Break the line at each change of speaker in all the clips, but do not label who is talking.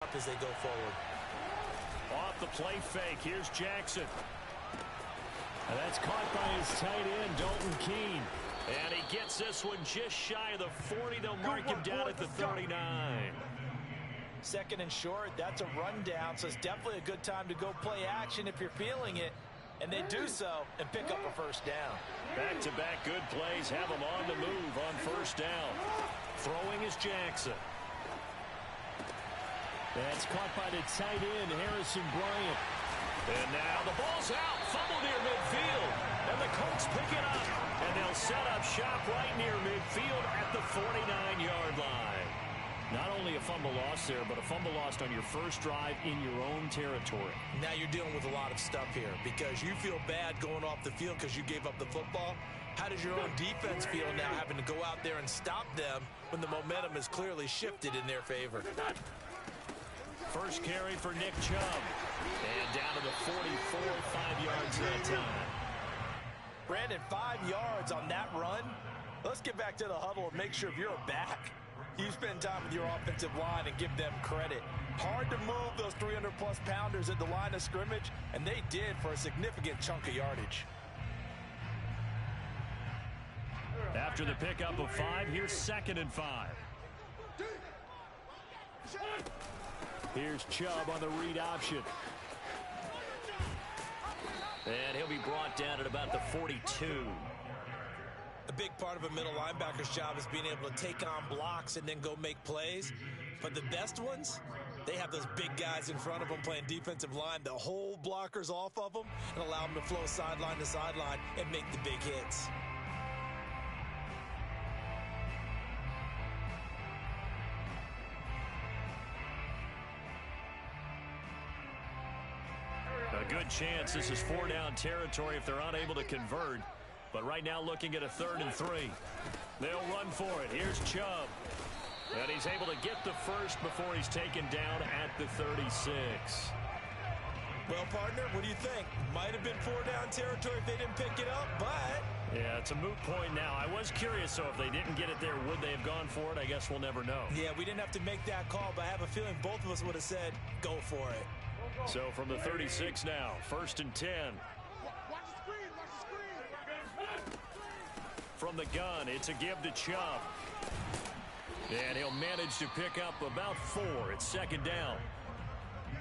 as they go forward.
Off the play fake, here's Jackson. And that's caught by his tight end, Dalton Keene. And he gets this one just shy of the 40. They'll mark him down at the 39.
Second and short, that's a rundown, so it's definitely a good time to go play action if you're feeling it. And they do so and pick up a first down.
Back-to-back good plays have them on the move on first down. Throwing is Jackson. That's caught by the tight end, Harrison Bryant. And now the ball's out, fumble near midfield. And the Colts pick it up. And they'll set up shop right near midfield at the 49-yard line. Not only a fumble loss there, but a fumble lost on your first drive in your own territory.
Now you're dealing with a lot of stuff here because you feel bad going off the field because you gave up the football. How does your own defense feel now having to go out there and stop them when the momentum is clearly shifted in their favor?
First carry for Nick Chubb. And down to the 44, 5 yards that time.
Brandon, 5 yards on that run. Let's get back to the huddle and make sure if you're back, you spend time with your offensive line and give them credit. Hard to move those 300-plus pounders at the line of scrimmage, and they did for a significant chunk of yardage.
After the pickup of 5, here's 2nd and 5. Here's Chubb on the read option. And he'll be brought down at about the 42.
A big part of a middle linebacker's job is being able to take on blocks and then go make plays. But the best ones, they have those big guys in front of them playing defensive line that hold blockers off of them and allow them to flow sideline to sideline and make the big hits.
A good chance this is 4-down territory if they're unable to convert. But right now looking at a 3rd and 3. They'll run for it. Here's Chubb. And he's able to get the first before he's taken down at the 36.
Well, partner, what do you think? Might have been 4-down territory if they didn't pick it up, but...
Yeah, it's a moot point now. I was curious, so if they didn't get it there, would they have gone for it? I guess we'll never know.
Yeah, we didn't have to make that call, but I have a feeling both of us would have said, go for it.
So from the 36 now, 1st and 10. From the gun, it's a give to Chubb. And he'll manage to pick up about 4. It's 2nd down.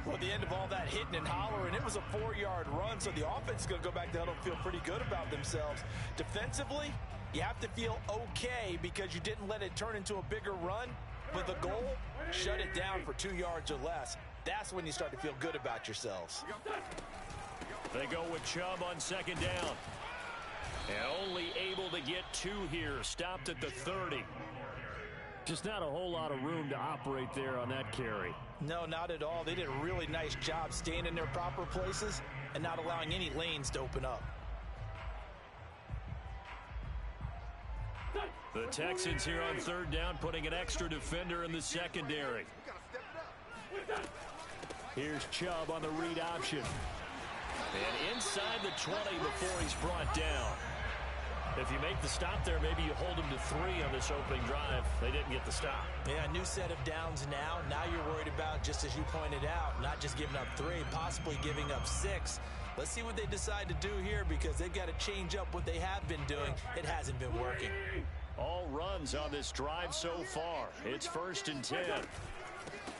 Well, at the end of all that hitting and hollering, it was a 4-yard run, so the offense is going to go back to huddle and feel pretty good about themselves. Defensively, you have to feel okay because you didn't let it turn into a bigger run, but the goal, shut it down for 2 yards or less. That's when you start to feel good about yourselves.
They go with Chubb on 2nd down. And only able to get 2 here. Stopped at the 30. Just not a whole lot of room to operate there on that carry.
No, not at all. They did a really nice job staying in their proper places and not allowing any lanes to open up.
The Texans here on 3rd down, putting an extra defender in the secondary. Here's Chubb on the read option. And inside the 20 before he's brought down. If you make the stop there, maybe you hold him to 3 on this opening drive. They didn't get the stop.
Yeah, new set of downs now. Now you're worried about, just as you pointed out, not just giving up 3, possibly giving up 6. Let's see what they decide to do here because they've got to change up what they have been doing. It hasn't been working.
All runs on this drive so far. It's 1st and 10.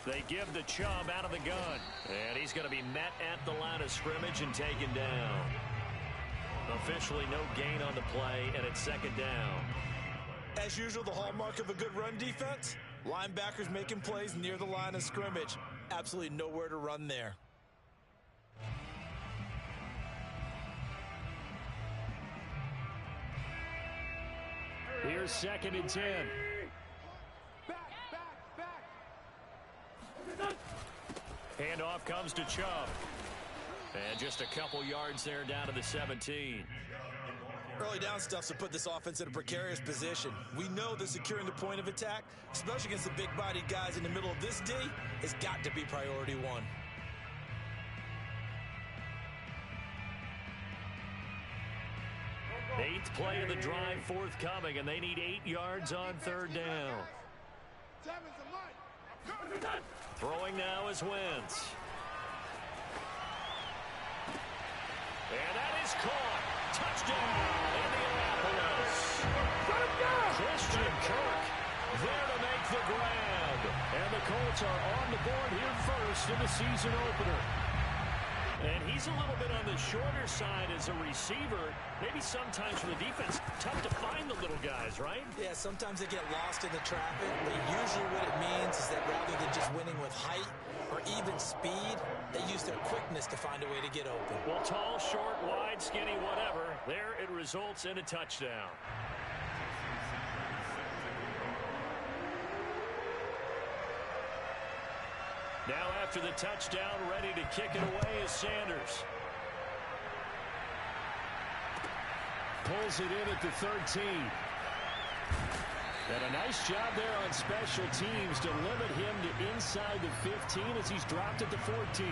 They give the Chubb out of the gun. And he's going to be met at the line of scrimmage and taken down. Officially no gain on the play, and it's 2nd down.
As usual, the hallmark of a good run defense, linebackers making plays near the line of scrimmage. Absolutely nowhere to run there.
Here's 2nd and 10. Handoff comes to Chubb. And just a couple yards there down to the 17.
Early down stuff's to put this offense in a precarious position. We know that securing the point of attack, especially against the big-bodied guys in the middle of this D, has got to be priority 1.
Eighth play of the drive forthcoming, and they need 8 yards on 3rd down. Throwing now is Wentz. And that is caught. Touchdown, Indianapolis. Christian Kirk there to make the grab. And the Colts are on the board here first in the season opener. And he's a little bit on the shorter side as a receiver. Maybe sometimes for the defense, tough to find the little guys, right?
Yeah, sometimes they get lost in the traffic, but usually what it means is that rather than just winning with height or even speed, they use their quickness to find a way to get open.
Well, tall, short, wide, skinny, whatever, there it results in a touchdown. Now after the touchdown, ready to kick it away is Sanders. Pulls it in at the 13. And a nice job there on special teams to limit him to inside the 15 as he's dropped at the 14.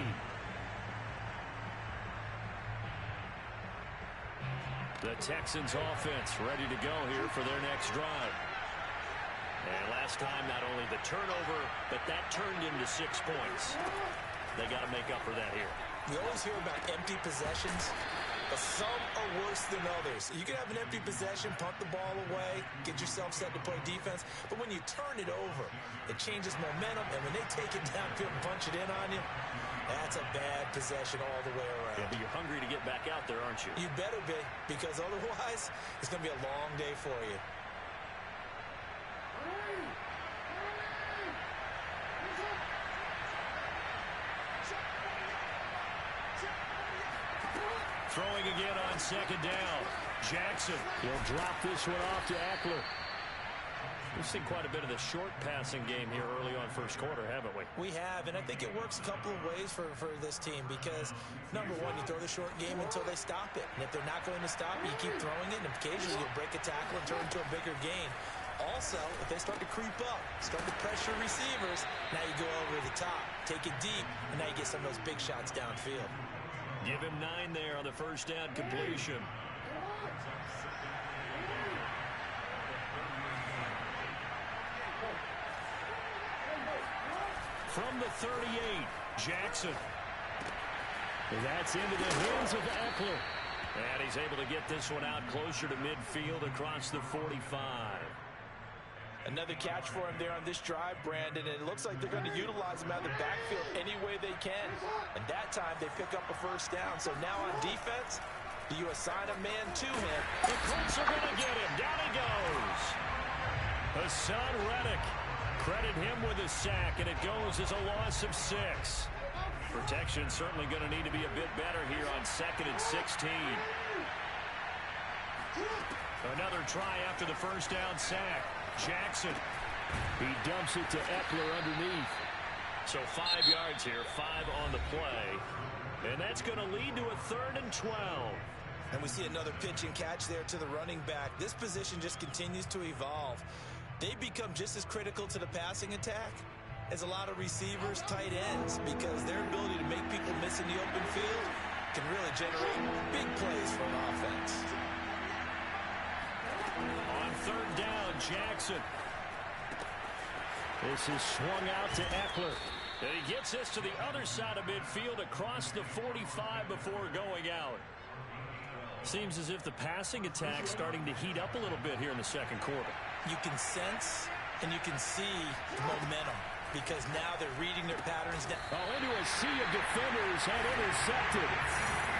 The Texans offense ready to go here for their next drive. And last time, not only the turnover, but that turned into 6 points. They got to make up for that here.
We always hear about empty possessions, but some are worse than others. You can have an empty possession, punt the ball away, get yourself set to play defense, but when you turn it over, it changes momentum, and when they take it downfield and punch it in on you, that's a bad possession all the way around.
Yeah, but you're hungry to get back out there, aren't you?
You better be, because otherwise, it's going to be a long day for you.
Throwing again on second down. Jackson will drop this one off to Eckler. We've seen quite a bit of the short passing game here early on first quarter, haven't we?
We have, and I think it works a couple of ways for this team because, number one, you throw the short game until they stop it. And if they're not going to stop it, you keep throwing it, and occasionally you'll break a tackle and turn into a bigger gain. Also, if they start to creep up, start to pressure receivers, now you go over the top, take it deep, and now you get some of those big shots downfield.
Give him 9 there on the first down completion. From the 38, Jackson. That's into the hands of Eckler. And he's able to get this one out closer to midfield across the 45.
Another catch for him there on this drive, Brandon, and it looks like they're going to utilize him out of the backfield any way they can. And that time they pick up a first down. So now on defense, do you assign a man to him?
The Colts are going to get him. Down he goes. Hassan Reddick. Credit him with a sack, and it goes as a loss of 6. Protection certainly going to need to be a bit better here on 2nd and 16. Another try after the first down sack. Jackson. He dumps it to Eckler underneath. So 5 yards here, 5 on the play. And that's going to lead to a 3rd and 12.
And we see another pitch and catch there to the running back. This position just continues to evolve. They become just as critical to the passing attack as a lot of receivers, tight ends, because their ability to make people miss in the open field can really generate big plays for an offense.
On 3rd down, Jackson. This is swung out to Eckler. And he gets this to the other side of midfield across the 45 before going out. Seems as if the passing attack's starting to heat up a little bit here in the second quarter.
You can sense and you can see momentum because now they're reading their patterns down.
Into a sea of defenders and intercepted.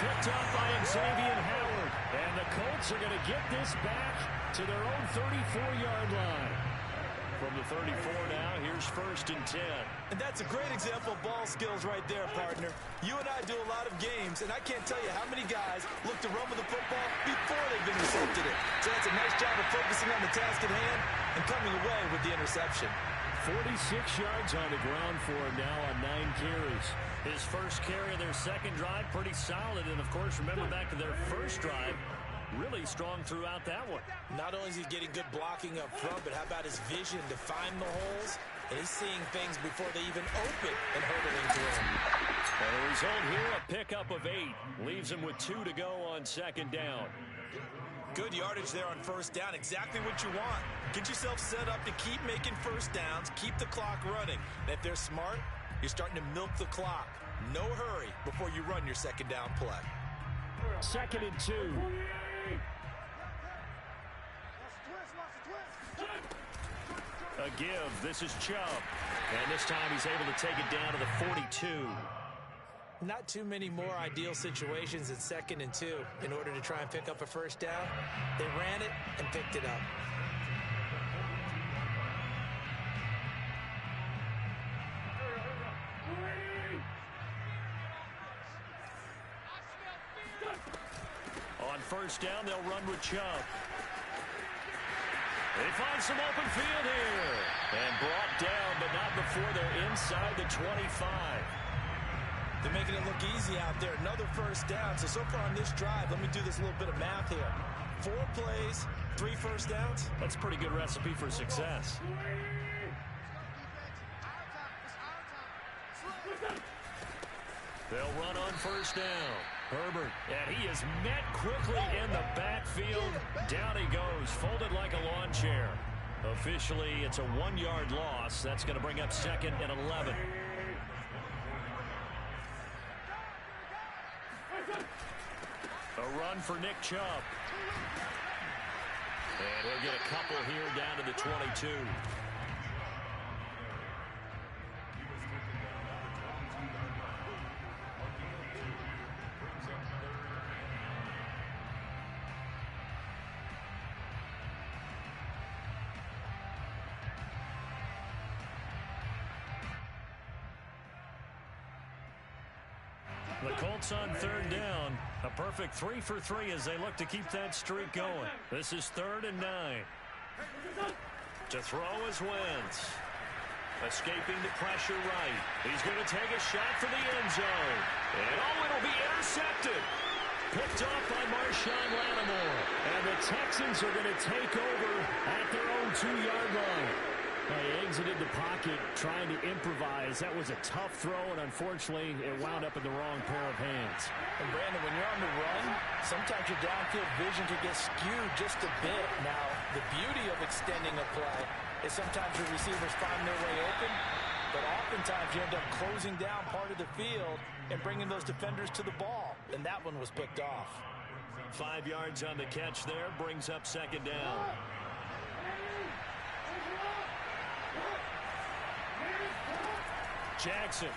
Picked up by Xavier Howard. And the Colts are going to get this back to their own 34-yard line. From the 34 now, here's 1st and 10.
And that's a great example of ball skills right there, partner. You and I do a lot of games, and I can't tell you how many guys look to run with the football before they've intercepted it. So that's a nice job of focusing on the task at hand and coming away with the interception.
46 yards on the ground for him now on 9 carries. His first carry of their second drive, pretty solid. And, of course, remember back to their first drive, really strong throughout that one.
Not only is he getting good blocking up front, but how about his vision to find the holes? And he's seeing things before they even open and hurdling to him.
And the result here, a pickup of 8. Leaves him with 2 to go on 2nd down.
Good yardage there on first down. Exactly what you want. Get yourself set up to keep making first downs, keep the clock running. And if they're smart, you're starting to milk the clock. No hurry before you run your second down play.
2nd and 2. A give. This is Chubb. And this time he's able to take it down to the 42.
Not too many more ideal situations in 2nd and 2 in order to try and pick up a first down. They ran it and picked it up.
On first down, they'll run with Chubb. They find some open field here. And brought down, but not before they're inside the 25.
They're making it look easy out there. Another first down. So far on this drive, let me do this little bit of math here. 4 plays, 3 first downs.
That's a pretty good recipe for success. They'll run on first down. Herbert, and he is met quickly in the backfield. Down he goes, folded like a lawn chair. Officially, it's a 1-yard loss. That's going to bring up 2nd and 11. A run for Nick Chubb. And he'll get a couple here down to the 22. The Colts on 3rd down. A perfect 3 for 3 as they look to keep that streak going. This is 3rd and 9. To throw is Wentz. Escaping the pressure right. He's going to take a shot for the end zone. And it'll be intercepted. Picked off by Marshawn Lattimore. And the Texans are going to take over at their own 2-yard line. He exited the pocket trying to improvise. That was a tough throw, and unfortunately, it wound up in the wrong pair of hands.
And Brandon, when you're on the run, sometimes your downfield vision can get skewed just a bit. Now, the beauty of extending a play is sometimes your receivers find their way open, but oftentimes you end up closing down part of the field and bringing those defenders to the ball, and that one was picked off.
5 yards on the catch there, brings up 2nd down. Jackson.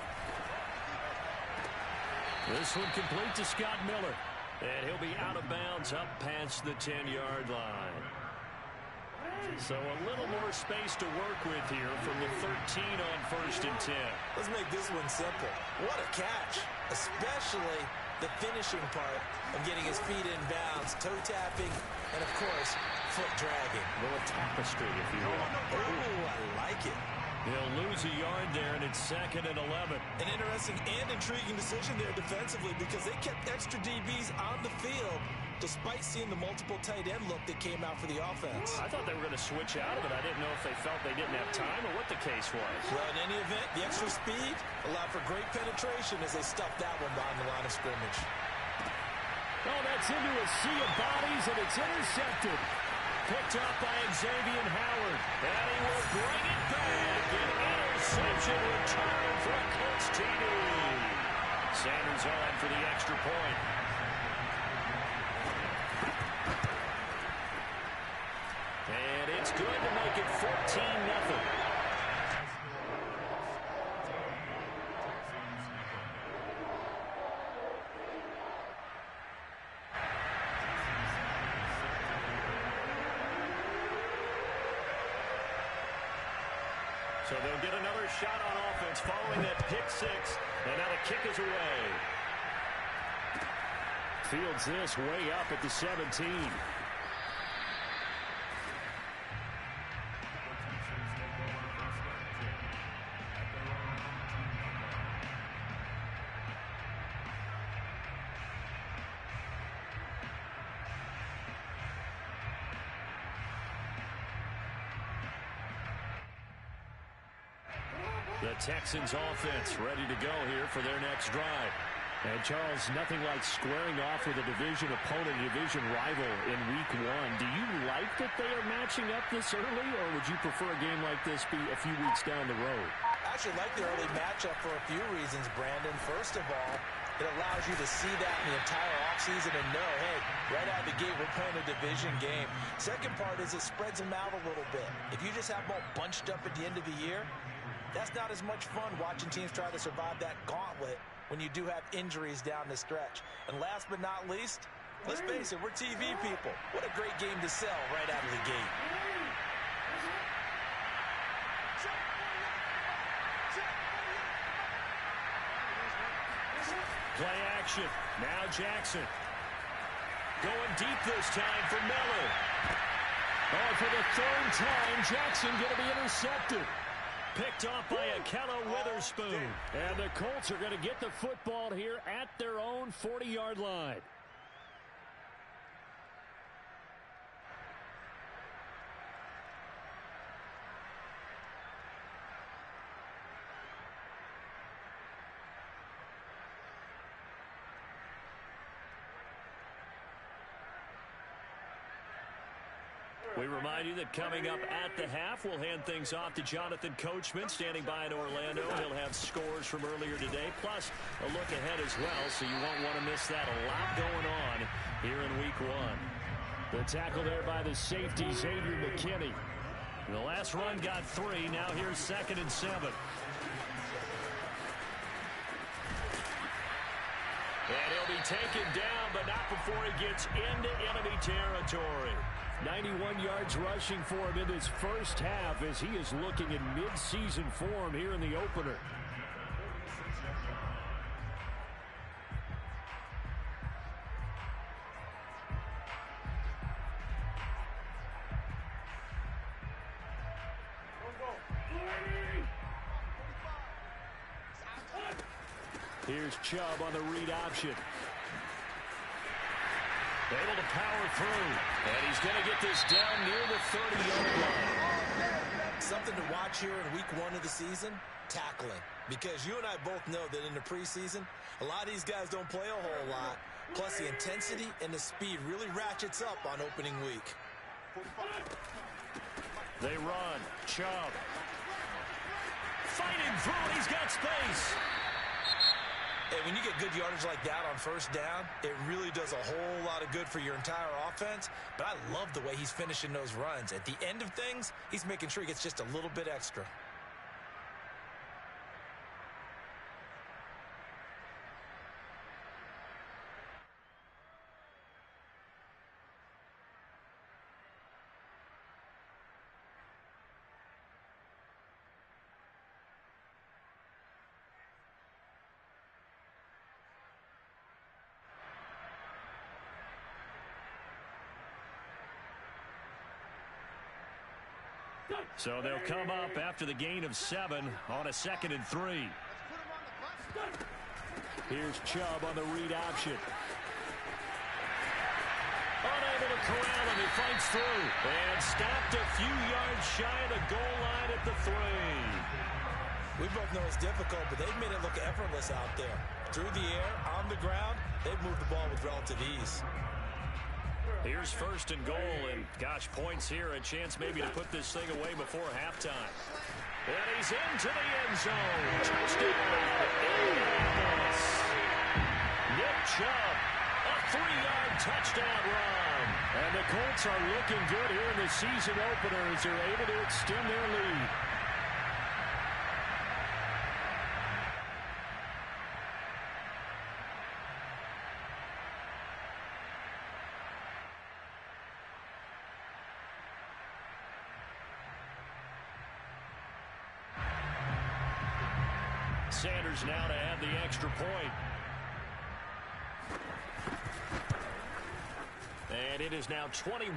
This one complete to Scott Miller. And he'll be out of bounds up past the 10-yard line. So a little more space to work with here from the 13 on 1st and 10.
Let's make this one simple. What a catch, especially the finishing part of getting his feet in bounds, toe tapping, and of course, foot dragging.
A little tapestry, if you will.
Oh, I like it.
He'll lose a yard there, and it's 2nd and 11.
An interesting and intriguing decision there defensively because they kept extra DBs on the field despite seeing the multiple tight end look that came out for the offense.
I thought they were going to switch out of it. I didn't know if they felt they didn't have time or what the case was.
Well, in any event, the extra speed allowed for great penetration as they stuffed that one behind the line of scrimmage.
Oh, that's into a sea of bodies, and it's intercepted. Picked up by Xavier Howard. And he will bring it back. An interception return for a Colts TD. Sanders on for the extra point. And it's good to make it 14-0. So they'll get another shot on offense following that pick 6. And now the kick is away. Fields this way up at the 17. The Texans offense ready to go here for their next drive. And, Charles, nothing like squaring off with a division opponent, a division rival in Week 1. Do you like that they are matching up this early, or would you prefer a game like this be a few weeks down the road?
I actually like the early matchup for a few reasons, Brandon. First of all, it allows you to see that in the entire offseason and know, hey, right out of the gate, we're playing a division game. Second part is it spreads them out a little bit. If you just have them all bunched up at the end of the year, that's not as much fun watching teams try to survive that gauntlet when you do have injuries down the stretch. And last but not least, let's face it, we're TV people. What a great game to sell right out of the gate.
Play action. Now Jackson. Going deep this time for Miller. Oh, for the third time, Jackson going to be intercepted. Picked off by Akello Witherspoon. And the Colts are going to get the football here at their own 40-yard line. We remind you that coming up at the half, we'll hand things off to Jonathan Coachman, standing by in Orlando. He'll have scores from earlier today, plus a look ahead as well, so you won't want to miss that. A lot going on here in Week 1. The tackle there by the safety, Xavier McKinney. The last run got 3. Now here's 2nd and 7. And he'll be taken down, but not before he gets into enemy territory. 91 yards rushing for him in this first half as he is looking in mid-season form here in the opener. Here's Chubb on the read option. Able to power through. And he's going to get this down near the 30-yard line.
Something to watch here in Week 1 of the season, tackling. Because you and I both know that in the preseason, a lot of these guys don't play a whole lot. Plus, the intensity and the speed really ratchets up on opening week.
They run. Chubb. Fighting through, and he's got space.
Hey, when you get good yardage like that on first down, it really does a whole lot of good for your entire offense. But I love the way he's finishing those runs. At the end of things, he's making sure he gets just a little bit extra.
So they'll come up after the gain of 7 on a 2nd and 3. Here's Chubb on the read option. Unable to corral him. He fights through. And stopped a few yards shy of the goal line at the 3.
We both know it's difficult, but they've made it look effortless out there. Through the air, on the ground, they've moved the ball with relative ease.
Here's 1st and goal, and gosh, points here, a chance maybe to put this thing away before halftime. And he's into the end zone. Touchdown, Indianapolis. Nick Chubb, a 3-yard touchdown run. And the Colts are looking good here in the season opener as they're able to extend their lead. Sanders now to add the extra point. And it is now 21-0.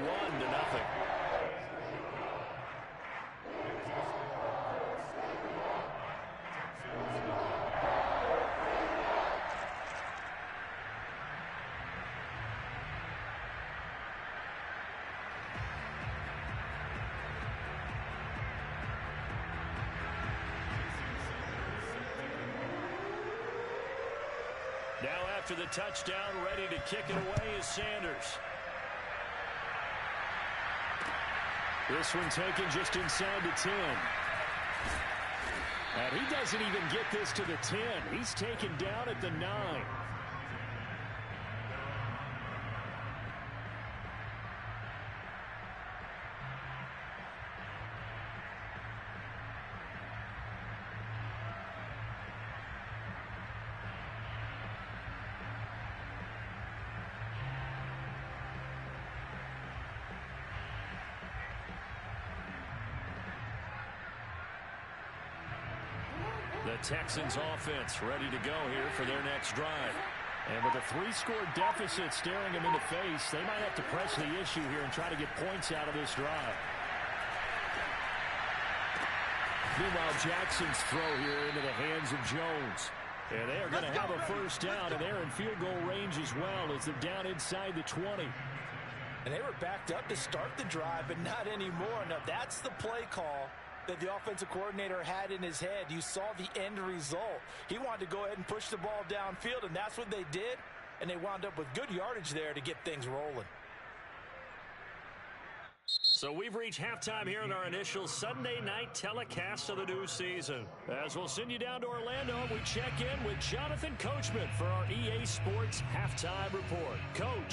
Now after the touchdown, ready to kick it away is Sanders. This one taken just inside the 10. And he doesn't even get this to the 10. He's taken down at the 9. The Texans offense ready to go here for their next drive. And with a 3-score deficit staring them in the face, they might have to press the issue here and try to get points out of this drive. Meanwhile, Jackson's throw here into the hands of Jones. And they are going to have a first down, and they're in field goal range as well as they're down inside the 20.
And they were backed up to start the drive, but not anymore. Now, that's the play call that the offensive coordinator had in his head. You saw the end result. He wanted to go ahead and push the ball downfield, and that's what they did. And they wound up with good yardage there to get things rolling.
So we've reached halftime here in our initial Sunday night telecast of the new season. As we'll send you down to Orlando, we check in with Jonathan Coachman for our EA Sports Halftime Report. Coach.